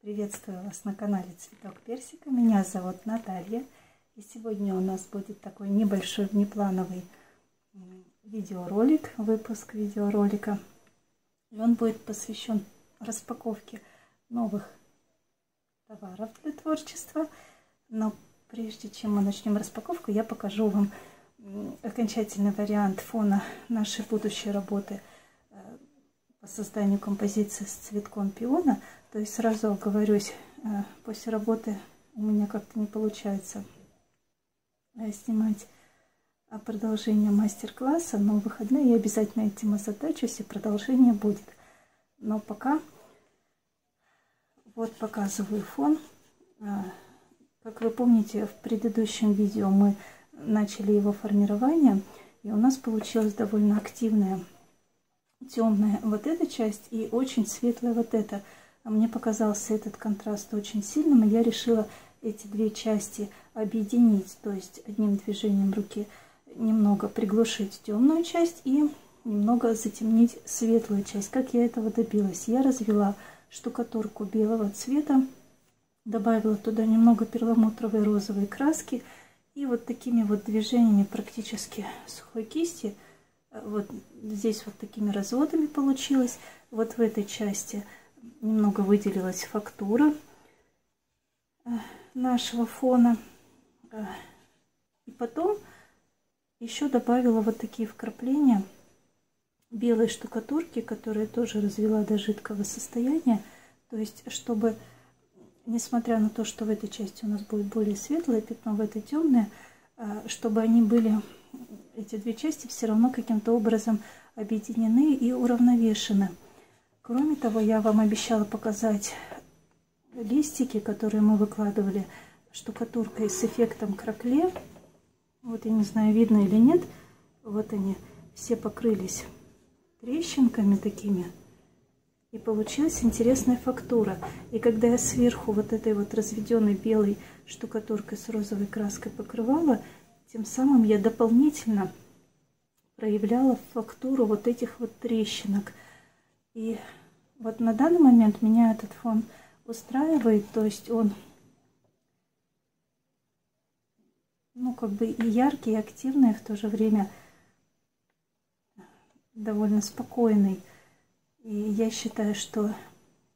Приветствую вас на канале Цветок Персика. Меня зовут Наталья. И сегодня у нас будет такой небольшой внеплановый видеоролик, выпуск видеоролика. И он будет посвящен распаковке новых товаров для творчества. Но прежде чем мы начнем распаковку, я покажу вам окончательный вариант фона нашей будущей работы по созданию композиции с цветком пиона. То есть сразу оговорюсь, после работы у меня как-то не получается снимать продолжение мастер-класса, но в выходные я обязательно этим озадачусь, и продолжение будет. Но пока вот показываю фон. Как вы помните, в предыдущем видео мы начали его формирование, и у нас получилась довольно активная темная вот эта часть и очень светлая вот эта. Мне показался этот контраст очень сильным, и я решила эти две части объединить, то есть одним движением руки немного приглушить темную часть и немного затемнить светлую часть. Как я этого добилась? Я развела штукатурку белого цвета, добавила туда немного перламутровой розовой краски и вот такими вот движениями практически сухой кисти, вот здесь вот такими разводами получилось. Вот в этой части немного выделилась фактура нашего фона. И потом еще добавила вот такие вкрапления белой штукатурки, которые тоже развела до жидкого состояния. То есть, чтобы, несмотря на то, что в этой части у нас будет более светлое пятно, в этой темное, чтобы они были, эти две части, все равно каким-то образом объединены и уравновешены. Кроме того, я вам обещала показать листики, которые мы выкладывали штукатуркой с эффектом кракле. Вот я не знаю, видно или нет. Вот они все покрылись трещинками такими. И получилась интересная фактура. И когда я сверху вот этой вот разведенной белой штукатуркой с розовой краской покрывала, тем самым я дополнительно проявляла фактуру вот этих вот трещинок. И вот на данный момент меня этот фон устраивает, то есть он, ну, как бы и яркий, и активный, в то же время довольно спокойный. И я считаю, что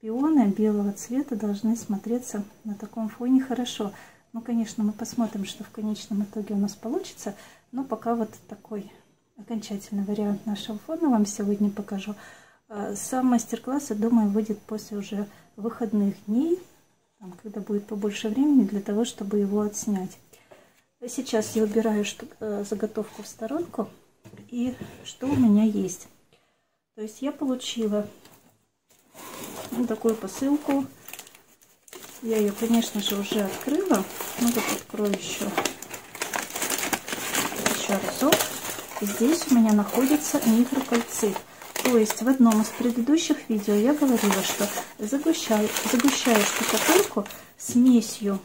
пионы белого цвета должны смотреться на таком фоне хорошо. Ну, конечно, мы посмотрим, что в конечном итоге у нас получится, но пока вот такой окончательный вариант нашего фона вам сегодня покажу. Сам мастер-класс, я думаю, выйдет после уже выходных дней, когда будет побольше времени для того, чтобы его отснять. Сейчас я убираю заготовку в сторонку. И что у меня есть? То есть я получила вот такую посылку. Я ее, конечно же, уже открыла. Ну вот открою еще разок. Здесь у меня находится микрокальцит. То есть в одном из предыдущих видео я говорила, что загущаю штукатурку смесью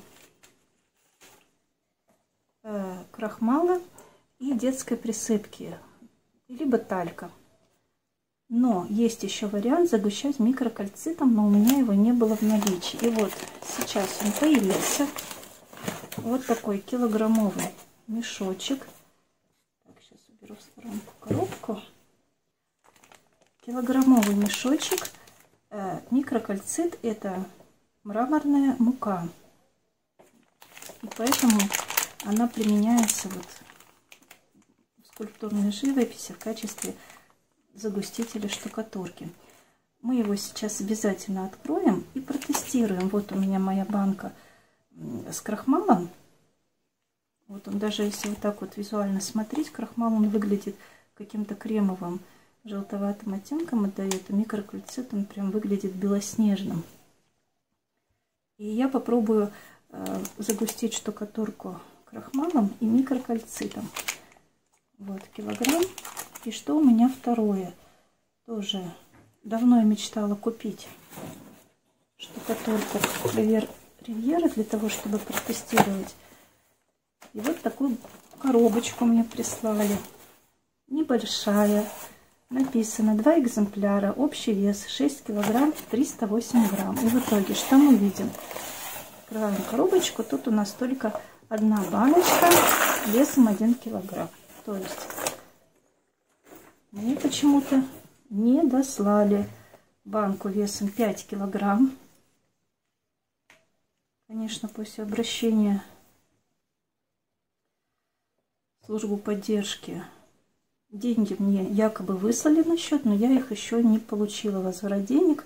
крахмала и детской присыпки, либо талька. Но есть еще вариант загущать микрокальцитом, но у меня его не было в наличии. И вот сейчас он появился. Вот такой килограммовый мешочек. Так, сейчас уберу в сторонку коробку. Килограммовый мешочек. Микрокальцит — это мраморная мука. И поэтому она применяется вот в скульптурной живописи в качестве загустителя штукатурки. Мы его сейчас обязательно откроем и протестируем. Вот у меня моя банка с крахмалом. Вот он, даже если вот так вот визуально смотреть, крахмал он выглядит каким-то кремовым, желтоватым оттенком отдает, а микрокальцит он прям выглядит белоснежным. И я попробую загустить штукатурку крахмалом и микрокальцитом. Вот килограмм. И что у меня второе? Тоже давно я мечтала купить штукатурку Ривьера для того, чтобы протестировать. И вот такую коробочку мне прислали. Небольшая. написано 2 экземпляра, общий вес 6 килограмм 308 грамм. И в итоге что мы видим? Открываем коробочку, тут у нас только одна баночка весом 1 килограмм. То есть мне почему-то не дослали банку весом 5 килограмм. Конечно, после обращения в службу поддержки деньги мне якобы выслали на счет, но я их еще не получила, возврат денег.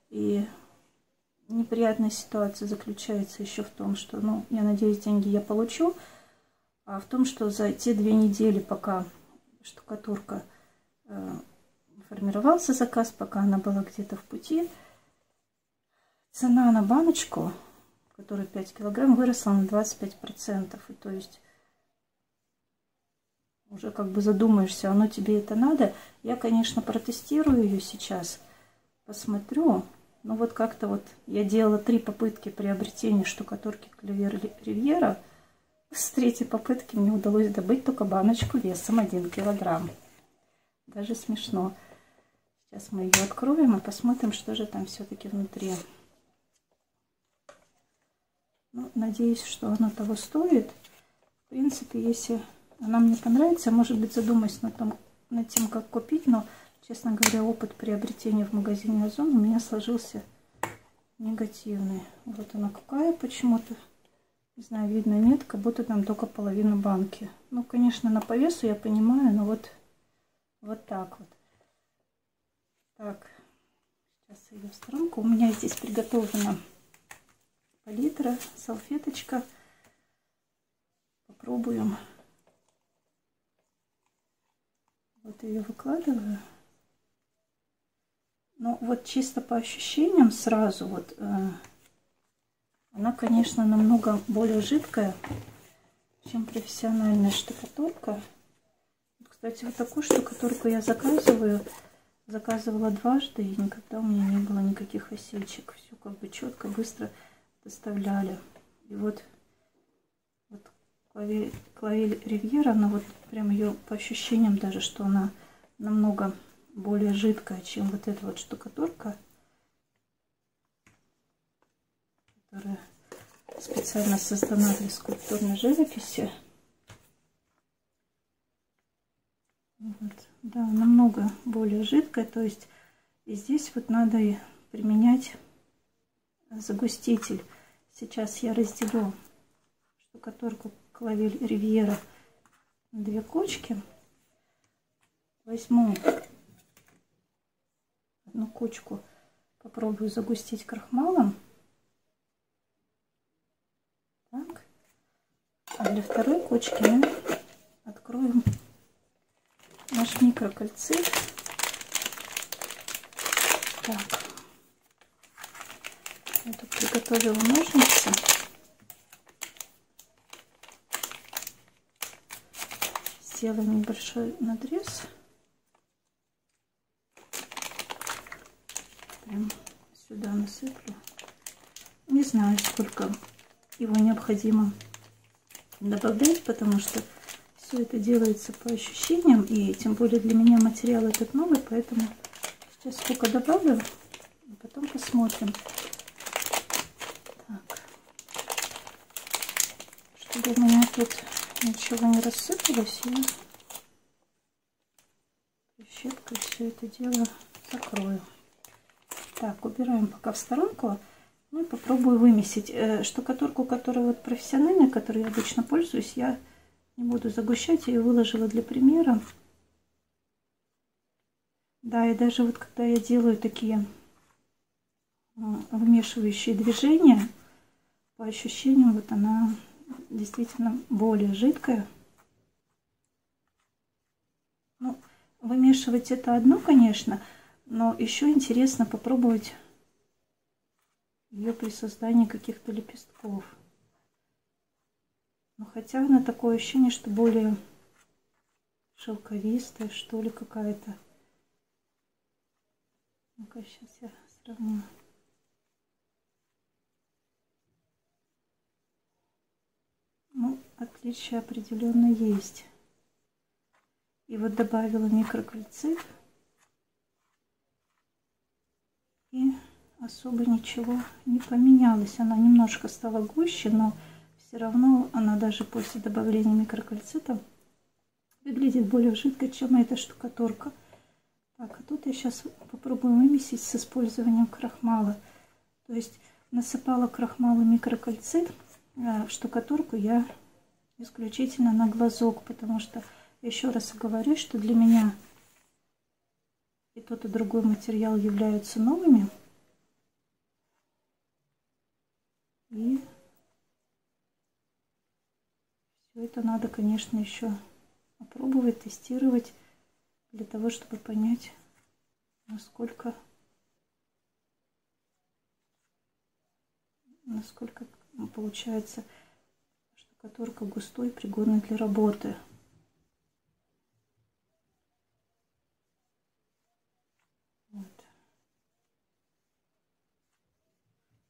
И неприятная ситуация заключается еще в том, что, ну, я надеюсь, деньги я получу, а в том, что за те 2 недели, пока штукатурка формировался заказ, пока она была где-то в пути, цена на баночку, которая 5 килограмм, выросла на 25%. И то есть уже как бы задумаешься, оно тебе это надо. Я, конечно, протестирую ее сейчас, посмотрю. Но вот как-то вот я делала 3 попытки приобретения штукатурки Клевер Ривьера. С 3-й попытки мне удалось добыть только баночку весом 1 килограмм. Даже смешно. Сейчас мы ее откроем и посмотрим, что же там все-таки внутри. Ну, надеюсь, что оно того стоит. В принципе, если она мне понравится, может быть, задумаюсь над тем, как купить. Но, честно говоря, опыт приобретения в магазине Озон у меня сложился негативный. Вот она какая почему-то. Не знаю, видно, нет, как будто там только половина банки. Ну, конечно, на по весу я понимаю, но вот так вот. Так, сейчас я ее в сторонку. У меня здесь приготовлена палитра, салфеточка. Попробуем. Вот ее выкладываю. Ну, вот чисто по ощущениям сразу вот она, конечно, намного более жидкая, чем профессиональная штукатурка. Кстати, вот такую штукатурку я заказывала дважды, и никогда у меня не было никаких осечек. Все как бы четко, быстро доставляли. И вот Клавель Ривьера, она вот прям ее по ощущениям даже, что она намного более жидкая, чем вот эта вот штукатурка, которая специально создана для скульптурной живописи. Вот. Да, намного более жидкая, то есть и здесь вот надо и применять загуститель. Сейчас я разделю штукатурку Клавель Ривьера на 2 кучки. Возьму одну кучку, попробую загустить крахмалом. Так. А для второй кучки мы откроем наш микрокальцит. Так. Я тут приготовила ножницы. Сделаем небольшой надрез. Прям сюда насыплю. Не знаю, сколько его необходимо добавлять, потому что все это делается по ощущениям, и тем более для меня материал этот новый, поэтому сейчас сколько добавлю, а потом посмотрим. Так. Чтобы у меня тут ничего не рассыпалось, я щеткой все это дело закрою. Так, убираем пока в сторонку. Ну и попробую вымесить. Штукатурку, которая вот профессиональная, которой я обычно пользуюсь, я не буду загущать, я ее выложила для примера. Да, и даже вот когда я делаю такие вымешивающие движения, по ощущениям вот она действительно более жидкая. Ну, вымешивать это одно, конечно, но еще интересно попробовать ее при создании каких-то лепестков. Но хотя она такое ощущение, что более шелковистая, что ли, какая-то. Ну-ка, сейчас я сравню. Ну, отличие определенно есть. И вот добавила микрокальцит. особо ничего не поменялось. Она немножко стала гуще, но все равно она даже после добавления микрокальцита выглядит более жидкой, чем эта штукатурка. Так, а тут я сейчас попробую вымесить с использованием крахмала. То есть насыпала крахмал и микрокальцит, а штукатурку я исключительно на глазок, потому что, еще раз говорю, что для меня и тот, и другой материал являются новыми. И все это надо, конечно, еще опробовать, тестировать, для того, чтобы понять, насколько получается штукатурка густой, пригодной для работы. Вот.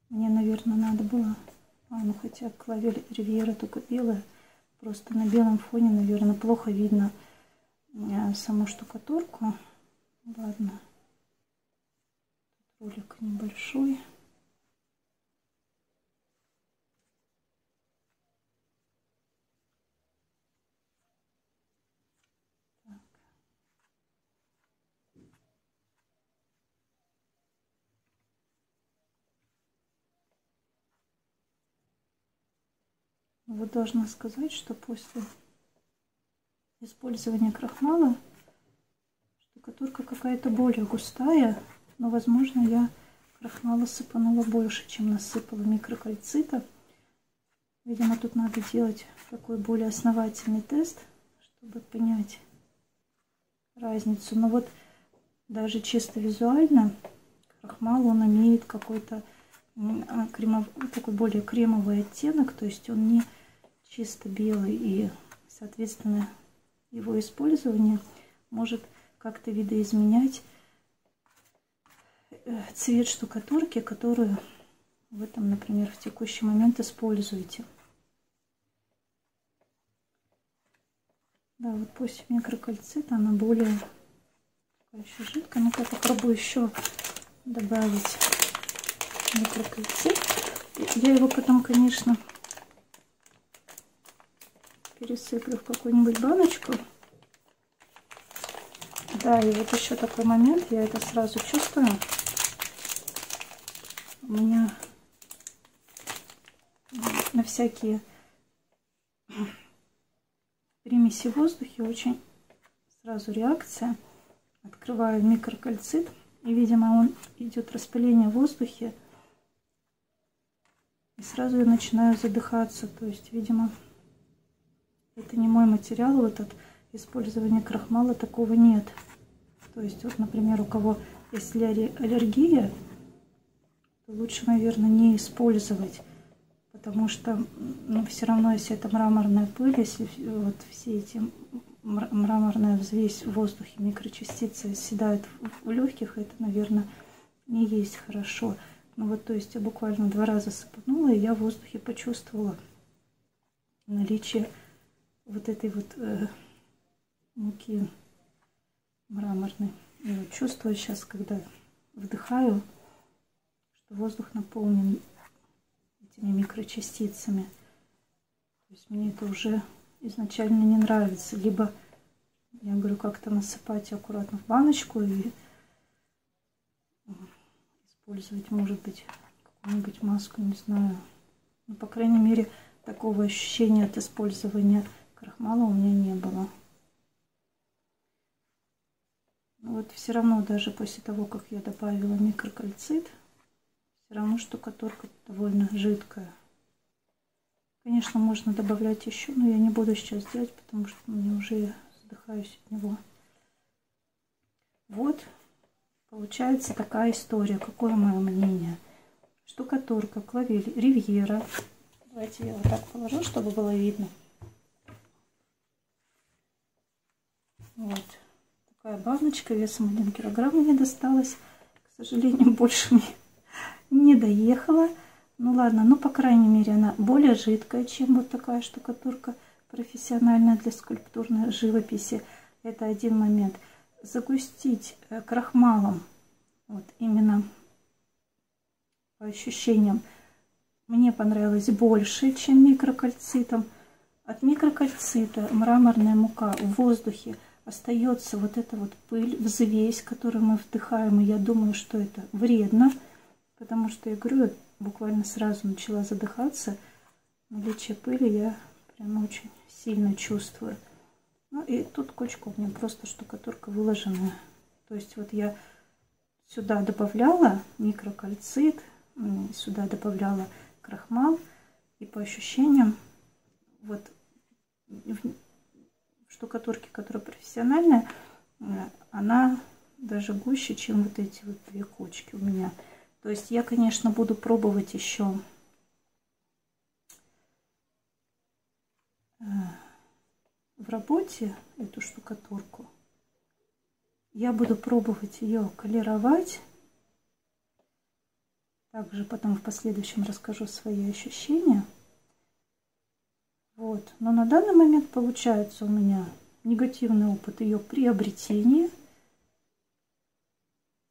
Мне, наверное, надо было, ну хотя клавель Ривьера только белая, просто на белом фоне, наверное, плохо видно саму штукатурку. Ладно, ролик небольшой. Вот должна сказать, что после использования крахмала штукатурка какая-то более густая, но, возможно, я крахмала сыпанула больше, чем насыпала микрокальцита. Видимо, тут надо делать такой более основательный тест, чтобы понять разницу. Но вот даже чисто визуально крахмал, он имеет какой-то такой более кремовый оттенок, то есть он не чисто белый, и, соответственно, его использование может как-то видоизменять цвет штукатурки, которую в этом, например, в текущий момент используете. Да, вот после микрокальцита она более еще жидкая. Ну-ка, попробую еще добавить микрокальцит. Я его потом, конечно, пересыплю в какую-нибудь баночку. Да, и вот еще такой момент, я это сразу чувствую. У меня на всякие примеси в воздухе очень сразу реакция. Открываю микрокальцит, и, видимо, он идет распыление в воздухе. И сразу я начинаю задыхаться. То есть, видимо, это не мой материал. Вот от использования крахмала такого нет. То есть, вот, например, у кого если аллергия, то лучше, наверное, не использовать. Потому что, ну, все равно, если это мраморная пыль, если вот все эти мраморная взвесь в воздухе, микрочастицы оседают в легких, это, наверное, не есть хорошо. Ну вот, то есть я буквально 2 раза сыпанула, и я в воздухе почувствовала наличие вот этой вот муки мраморной. И вот чувствую сейчас, когда вдыхаю, что воздух наполнен этими микрочастицами. То есть мне это уже изначально не нравится. Либо, я говорю, как-то насыпать аккуратно в баночку и использовать, может быть, какую-нибудь маску, не знаю. Но, по крайней мере, такого ощущения от использования крахмала у меня не было. Но вот все равно, даже после того, как я добавила микрокальцит, все равно штукатурка довольно жидкая. Конечно, можно добавлять еще, но я не буду сейчас делать, потому что мне уже задыхаюсь от него. Вот, получается такая история. Какое мое мнение? Штукатурка клавель Ривьера. Давайте я вот так положу, чтобы было видно. Вот. Такая баночка весом 1 килограмм мне досталась. К сожалению, больше мне не доехала. Ну ладно, ну по крайней мере она более жидкая, чем вот такая штукатурка профессиональная для скульптурной живописи. Это один момент. Загустить крахмалом, вот именно по ощущениям мне понравилось больше, чем микрокальцитом. От микрокальцита мраморная мука в воздухе остается вот эта вот пыль, взвесь, которую мы вдыхаем, и я думаю, что это вредно, потому что, я говорю, я буквально сразу начала задыхаться. Наличие пыли я прям очень сильно чувствую. Ну и тут кучка у меня просто штукатурка выложенная. То есть вот я сюда добавляла микрокальцит, сюда добавляла крахмал, и по ощущениям вот в штукатурке, которая профессиональная, она даже гуще, чем вот эти вот две кучки у меня. То есть я, конечно, буду пробовать еще в работе эту штукатурку. Я буду пробовать ее колеровать. Также потом в последующем расскажу свои ощущения. Вот. Но на данный момент получается у меня негативный опыт ее приобретения.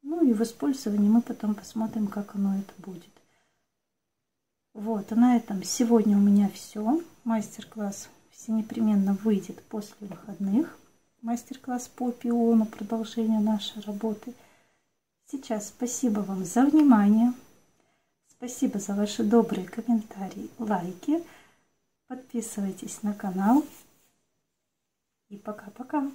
Ну и в использовании мы потом посмотрим, как оно это будет. Вот, а на этом сегодня у меня все. Мастер-класс всенепременно выйдет после выходных. Мастер-класс по пиону, продолжение нашей работы. Сейчас спасибо вам за внимание. Спасибо за ваши добрые комментарии, лайки. Подписывайтесь на канал. И пока-пока.